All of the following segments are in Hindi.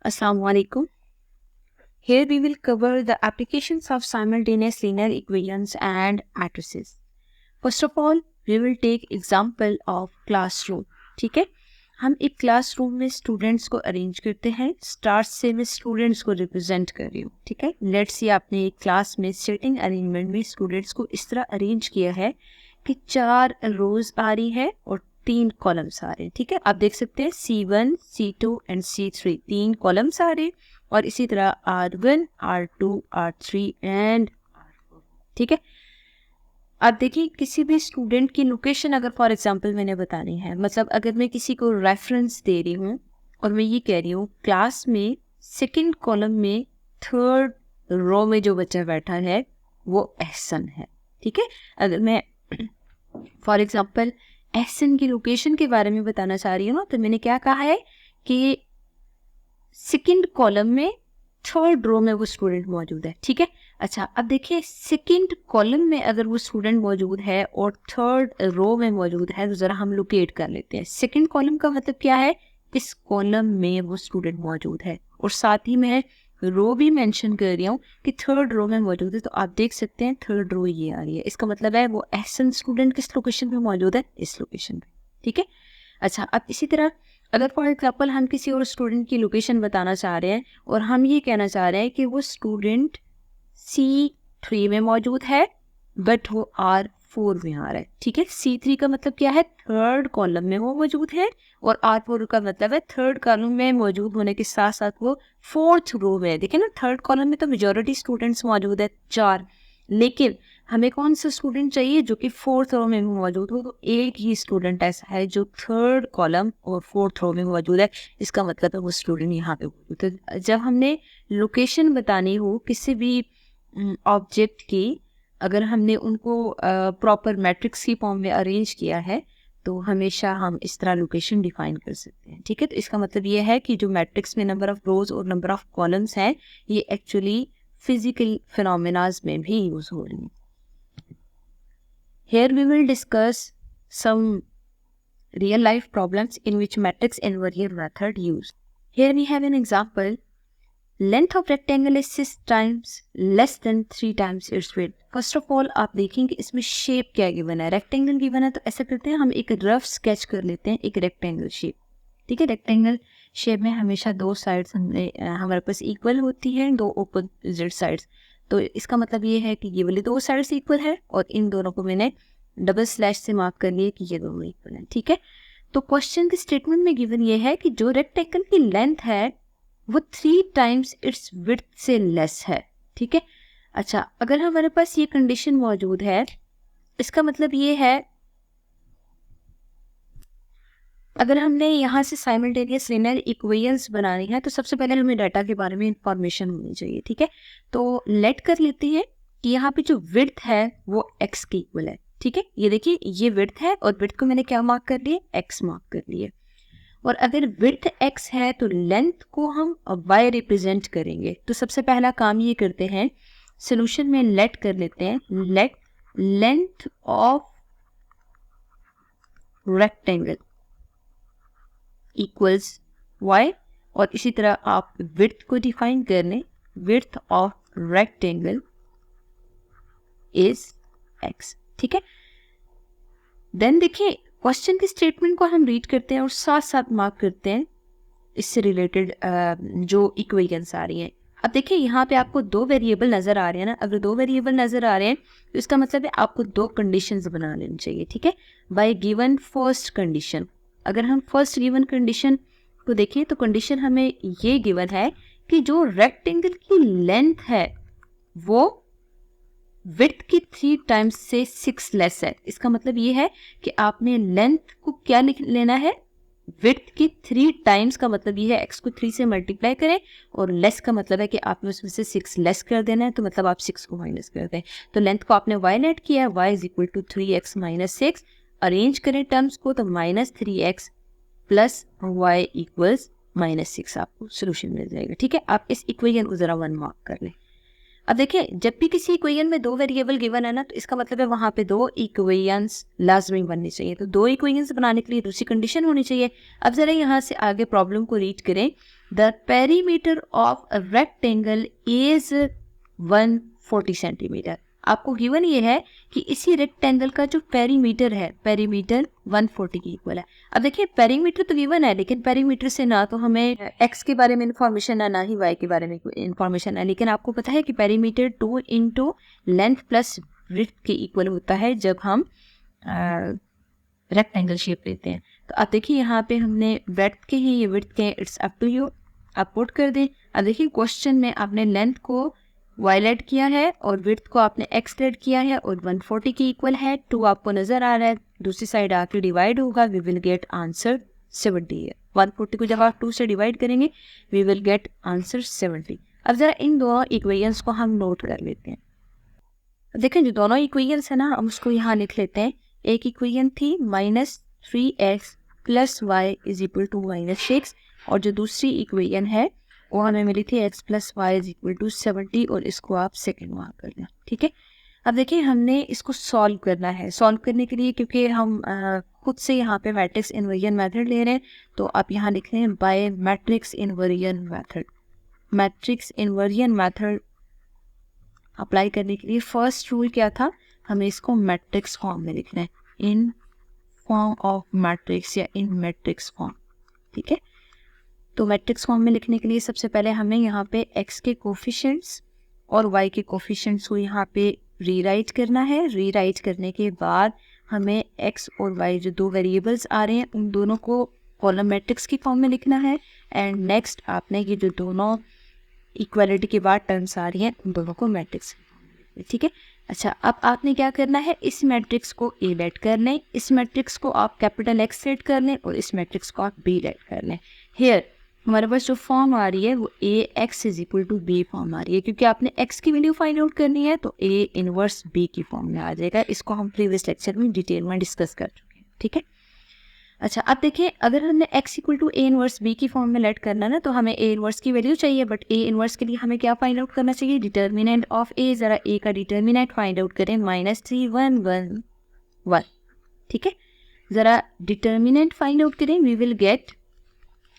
Assalamualaikum. Here we will cover the applications of simultaneous linear equations and matrices. First of all, we will take example of classroom. ठीक है, हम एक क्लासरूम में स्टूडेंट्स को अरेंज करते हैं. स्टार्ट से मैं स्टूडेंट्स को रिप्रेजेंट कर रही हूँ. ठीक है, लेट्स सी आपने एक क्लास में सिटिंग अरेंजमेंट में स्टूडेंट्स को इस तरह अरेंज किया है कि 4 रोज आ रही है और 3 कॉलम्स आ रहे हैं. ठीक है, आप देख सकते हैं C1, C2 and C3 3 columns आ रहे हैं और इसी तरह R1, R2, R3 and R4. ठीक है, अब देखिए किसी भी स्टूडेंट की लोकेशन अगर फॉर एग्जांपल मैंने बतानी है, मतलब अगर मैं किसी को रेफरेंस दे रही हूँ और मैं ये कह रही हूँ क्लास में सेकंड कॉलम में 3rd रो में जो बच्चा बैठा है वो एहसन है. ठीक है, अगर मैं फॉर एग्जांपल एहसन की लोकेशन के बारे में बताना चाह रही हूँ ना, तो मैंने क्या कहा है कि सेकंड कॉलम में 3rd रो में वो स्टूडेंट मौजूद है. ठीक है, अच्छा अब देखिए सेकंड कॉलम में अगर वो स्टूडेंट मौजूद है और 3rd रो में मौजूद है तो ज़रा हम लोकेट कर लेते हैं. सेकंड कॉलम का मतलब क्या है, इस कॉलम में वो स्टूडेंट मौजूद है और साथ ही मैं रो भी मेंशन कर रही हूँ कि 3rd रो में मौजूद है. तो आप देख सकते हैं 3rd रो ये आ रही है, इसका मतलब है वो एहसन स्टूडेंट किस लोकेशन पे मौजूद है, इस लोकेशन पे. ठीक है, अच्छा अब इसी तरह अगर फॉर एग्जाम्पल हम किसी और स्टूडेंट की लोकेशन बताना चाह रहे हैं और हम ये कहना चाह रहे हैं कि वो स्टूडेंट C3 में मौजूद है बट वो R4 में आ रहा है. ठीक है, C3 का मतलब क्या है, 3rd कॉलम में वो मौजूद है और R4 का मतलब है 3rd कॉलम में मौजूद होने के साथ साथ वो 4th रो में है. देखिए ना, 3rd कॉलम में तो मेजॉरिटी स्टूडेंट्स मौजूद है 4, लेकिन हमें कौन सा स्टूडेंट चाहिए जो कि 4th रो में मौजूद हो. तो एक ही स्टूडेंट ऐसा है जो 3rd कॉलम और 4th रो में मौजूद है, इसका मतलब है वो स्टूडेंट यहाँ पे मौजूद है. तो जब हमने लोकेशन बतानी हो किसी भी ऑब्जेक्ट की, अगर हमने उनको प्रॉपर मैट्रिक्स की फॉर्म में अरेंज किया है तो हमेशा हम इस तरह लोकेशन डिफाइन कर सकते हैं. ठीक है, तो इसका मतलब ये है कि जो मैट्रिक्स में नंबर ऑफ रोज और नंबर ऑफ कॉलम्स हैं ये एक्चुअली फिजिकल फिनोमेनाज में भी यूज हो रही हैं. Here we will discuss some real life problems in which matrix invariant method used. Here we have an example. Length of rectangle is 6 times less than 3 times its width. First of all आप देखेंगे इसमें शेप क्या गिवन है. रेक्टेंगल गिवन है तो ऐसा करते हैं हम एक रफ स्केच कर लेते हैं एक रेक्टेंगल शेप. ठीक है, रेक्टेंगल शेप में हमेशा 2 साइड्स हमारे पास इक्वल होती हैं, 2 अपोजिट साइड्स. तो इसका मतलब ये है कि ये वाली 2 साइड्स इक्वल है और इन दोनों को मैंने डबल स्लैश से मार्क कर लिया कि ये दोनों इक्वल हैं. ठीक है, तो क्वेश्चन के स्टेटमेंट में गिवन ये है कि जो रेक्टेंगल की लेंथ है वो 3 टाइम्स इट्स विड्थ से लेस है. ठीक है, अच्छा अगर हमारे पास ये कंडीशन मौजूद है इसका मतलब ये है अगर हमने यहाँ से साइमल्टेनियस लिनियर इक्वेशंस बनानी है तो सबसे पहले हमें डाटा के बारे में इंफॉर्मेशन होनी चाहिए. ठीक है, तो लेट कर लेते हैं कि यहाँ पे जो विड्थ है वो x के इक्वल है. ठीक है, ये देखिए ये विड्थ है और विड्थ को मैंने क्या मार्क कर लिए, x मार्क कर लिए. और अगर विड्थ x है तो लेंथ को हम y रिप्रेजेंट करेंगे. तो सबसे पहला काम ये करते हैं, सोल्यूशन में लेट कर लेते हैं, late length of rectangle equals y और इसी तरह आप विड्थ को डिफाइन कर लें, width of rectangle is x. ठीक है, देन देखिए क्वेश्चन के स्टेटमेंट को हम रीड करते हैं और साथ साथ मार्क करते हैं इससे रिलेटेड जो इक्वेशंस आ रही हैं. अब देखिए यहाँ पे आपको 2 वेरिएबल नज़र आ रहे हैं ना, अगर 2 वेरिएबल नज़र आ रहे हैं तो इसका मतलब है आपको 2 कंडीशंस बना लेनी चाहिए. ठीक है, बाय गिवन फर्स्ट कंडीशन. अगर हम फर्स्ट गिवन कंडीशन को देखें तो कंडीशन हमें ये गिवन है कि जो रेक्टेंगल की लेंथ है वो विड्थ की 3 टाइम्स से 6 लेस है. इसका मतलब ये है कि आपने लेंथ को क्या लेना है, विड्थ की 3 टाइम्स का मतलब ये है x को 3 से मल्टीप्लाई करें और लेस का मतलब है कि आपने उसमें से 6 लेस कर देना है, तो मतलब आप 6 को माइनस कर दें. तो लेंथ को आपने y लेट किया है, y is equal to 3x minus 6. Arrange करें टर्म्स को तो minus 3x plus y equals minus 6 आपको सोल्यूशन मिल जाएगा. ठीक है, आप इस इक्वेशन को जरा 1 मार्क कर लें. अब देखिए, जब भी किसी इक्वेशन में दो वेरिएबल गिवन है ना, तो इसका मतलब है वहाँ पे दो इक्वेशंस लाजमी बननी चाहिए। तो दो इक्वेशंस बनाने के लिए दूसरी कंडीशन होनी चाहिए। अब जरा यहाँ से आगे प्रॉब्लम को रीड करें। The perimeter of a rectangle is 140 centimetre. आपको गिवन ये है कि इसी रेक्टेंगल का जो पेरीमीटर है, पेरीमीटर 140 की इक्वल है। अब देखिए, पेरीमीटर तो गिवन है, लेकिन पेरीमीटर से ना तो हमें एक्स के बारे में इंफॉर्मेशन है, ना ही वाई के बारे में इंफॉर्मेशन है। लेकिन आपको पता है कि perimeter 2 into length plus width के इक्वल होता है जब हम रेक्टेंगल शेप लेते हैं। तो अब देखिए, यहाँ पे हमने ब्रेड्थ के हैं, ये विड्थ के हैं, इट्स अप टू यू, आप पुट कर दें। अब देखिए, क्वेश्चन में आपने लेंथ को y लेट किया है और विड्थ को आपने x लेट किया है और 140 की इक्वल है। 2 आपको नजर आ रहा है, दूसरी साइड आके डिवाइड होगा, वी विल गेट आंसर 70 है। 140 को जब आप 2 से डिवाइड करेंगे वी विल गेट आंसर 70। अब जरा इन दोनों इक्वेशंस को हम नोट कर लेते हैं। देखें, जो दोनों इक्वेशंस है ना, हम उसको यहाँ लिख लेते हैं। एक इक्वेशन थी -3x plus y is equal to -6, और जो दूसरी इक्वेशन है वो हमें मिली थी x plus y is equal to 70, और इसको आप सेकेंड वहाँ कर लें। ठीक है, अब देखिए, हमने इसको सॉल्व करना है। सॉल्व करने के लिए, क्योंकि हम खुद से यहाँ पे मैट्रिक्स इन्वर्जन मेथड ले रहे हैं, तो आप यहाँ लिख रहे हैं by matrix inversion method. Matrix inversion method apply करने के लिए फर्स्ट रूल क्या था, हमें इसको मैट्रिक्स फॉर्म में लिखना है, इन फॉर्म ऑफ मैट्रिक्स या इन मैट्रिक्स फॉर्म। ठीक है, तो मैट्रिक्स फॉर्म में लिखने के लिए सबसे पहले हमें यहाँ पे x के कोफिशिएंट्स और y के कोफिशिएंट्स को यहाँ पे रीराइट करना है। रीराइट करने के बाद हमें x और y जो दो वेरिएबल्स आ रहे हैं उन दोनों को कॉलम मैट्रिक्स की फॉर्म में लिखना है। एंड नेक्स्ट आपने ये जो दोनों इक्वालिटी के बाद टर्म्स आ रही हैं उन दोनों को मैट्रिक्स। ठीक है, अच्छा, अब आपने क्या करना है, इस मैट्रिक्स को A लेट कर लें, इस मैट्रिक्स को आप कैपिटल X लेट कर लें और इस मैट्रिक्स को आप B लेट कर लें। हेयर हमारे पास जो फॉर्म आ रही है वो AX is equal to B form आ रही है, क्योंकि आपने X की वैल्यू फाइंड आउट करनी है तो A इनवर्स B की फॉर्म में आ जाएगा। इसको हम प्रीवियस लेक्चर में डिटेल में डिस्कस कर चुके हैं। ठीक है, अच्छा, अब देखिए, अगर हमने x equal to A inverse B की फॉर्म में लेट करना ना, तो हमें A इनवर्स की वैल्यू चाहिए, बट A इनवर्स के लिए हमें क्या फाइंड आउट करना चाहिए, डिटर्मिनेंट ऑफ A। जरा A का डिटर्मिनेंट फाइंड आउट करें, -3 1 1 1। ठीक है, जरा डिटर्मिनेंट फाइंड आउट करें, we will get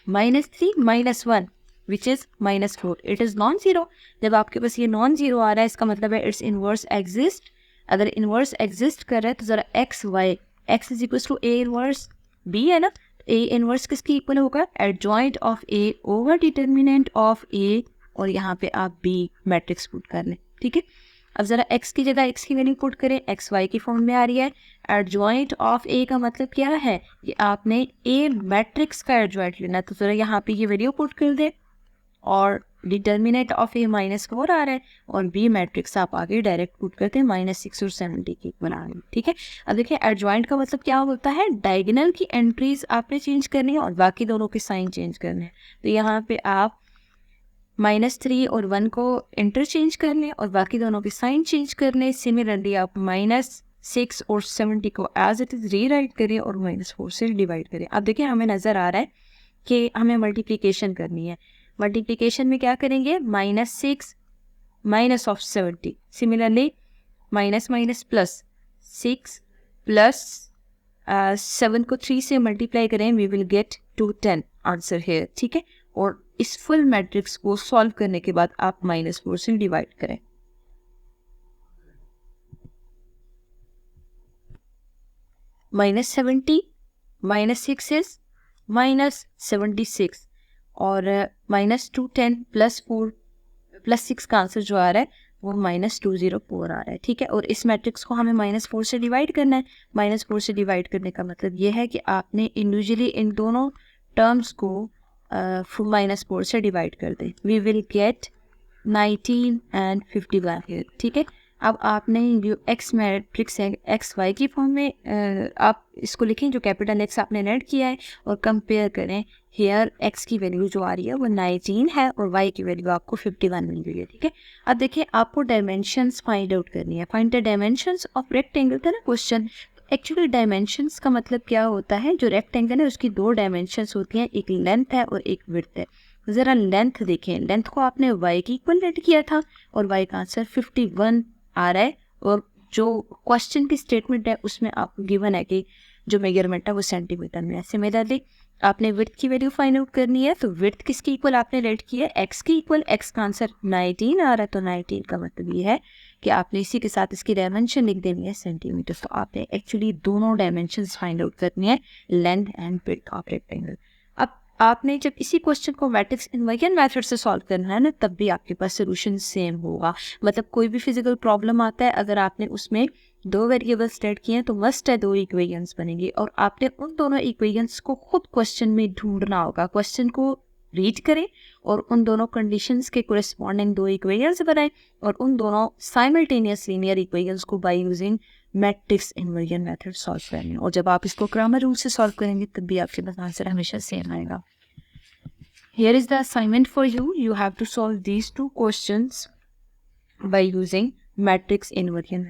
-3 -1 which is -4। It is non zero. जब आपके पास ये नॉन जीरो आ रहा है इसका मतलब है इट्स इनवर्स एग्जिस्ट। अगर इनवर्स एग्जिस्ट कर रहा है तो जरा x is equal to A inverse B है ना, A इनवर्स किसकी इक्वल होगा, adjoint of A over determinant of A, और यहाँ पे आप B मैट्रिक्स पुट कर लें। ठीक है, अब जरा x की जगह x की वैल्यू पुट करें, x y की फॉर्म में आ रही है। एडजॉइंट ऑफ A का मतलब क्या है कि आपने A मैट्रिक्स का एडजॉइंट लेना, तो जरा यहाँ पे ये वैल्यू पुट कर दे, और डिटर्मिनेंट ऑफ A -4 आ रहा है, और B मैट्रिक्स आप आगे डायरेक्ट पुट करते हैं -6 और 70 की बना रहे हैं। ठीक है, अब देखिए, एडजॉइंट का मतलब क्या होता है, डायगोनल की एंट्रीज आपने चेंज करनी है और बाकी दोनों के साइन चेंज करने हैं। तो यहाँ पे आप -3 और 1 को इंटरचेंज करने और बाकी दोनों के साइन चेंज करने। सिमिलरली आप -6 और 70 को एज इट इज रीराइट करें और -4 से डिवाइड करें। अब देखिए, हमें नज़र आ रहा है कि हमें मल्टीप्लिकेशन करनी है। मल्टीप्लिकेशन में क्या करेंगे, -6 minus of 70, similarly minus minus plus 6 plus 7 को 3 से मल्टीप्लाई करें, वी विल गेट 210 आंसर है। ठीक है, और इस फुल मैट्रिक्स को सॉल्व करने के बाद आप -4 से डिवाइड करें। -70 -6 इज -76, और -210 +4 +6 का आंसर जो आ रहा है वो -204 आ रहा है। ठीक है, और इस मैट्रिक्स को हमें -4 से डिवाइड करना है। -4 से डिवाइड करने का मतलब ये है कि आपने इंडिविजुअली इन दोनों टर्म्स को -4 से डिवाइड कर दें। वी विल गेट 19 एंड 51 है। ठीक है, अब आपने जो x मैट्रिक्स है XY की फॉर्म में आप इसको लिखें, जो कैपिटल X आपने ऐड किया है, और कंपेयर करें। हेयर x की वैल्यू जो आ रही है वो 19 है और y की वैल्यू आपको 51 मिल रही है। ठीक है, अब देखिए, आपको डायमेंशंस फाइंड आउट करनी है। Find the dimensions of rectangle था ना क्वेश्चन। एक्चुअली डायमेंशंस का मतलब क्या होता है, जो रेक्टेंगल है उसकी दो डायमेंशंस होती हैं, एक लेंथ है और एक विड्थ है। ज़रा लेंथ देखें, लेंथ को आपने y की इक्वल लेट किया था और y का आंसर 51 आ रहा है, और जो क्वेश्चन की स्टेटमेंट है उसमें आपको गिवन है कि जो मेजरमेंट है वो सेंटीमीटर में है। सिमिलरली आपने विड्थ की वैल्यू फाइंड आउट करनी है, तो विड्थ किसकी इक्वल आपने लेट की है, x की इक्वल। x का आंसर 19 आ रहा है, तो 19 का मतलब ये है कि आपने इसी के साथ इसकी डायमेंशन लिख देनी है सेंटीमीटर। तो आपने एक्चुअली दोनों डायमेंशंस फाइंड आउट करनी है, length and width of rectangle. अब आपने जब इसी क्वेश्चन को मैट्रिक्स इन्वर्जन मेथड से सॉल्व करना है ना, तब भी आपके पास सोल्यूशन सेम होगा। मतलब कोई भी फिजिकल प्रॉब्लम आता है, अगर आपने उसमें दो वेरिएबल स्टेट किए हैं तो मस्ट है दो इक्वेशंस बनेंगे, और आपने उन दोनों इक्वेशंस को खुद क्वेश्चन में ढूंढना होगा। क्वेश्चन को रीड करें और उन दोनों कंडीशंस के कोरिस्पॉन्डिंग दो इक्वेशंस बनाएं, और उन दोनों साइमल्टेनियस लीनियर इक्वेशंस को by using matrix inversion method solve करेंगे। और जब आप इसको क्रैमर रूल से सॉल्व करेंगे तब भी आपके पास आंसर हमेशा सेम आएगा। Here is the assignment for you. You have to solve these two questions by using matrix inversion.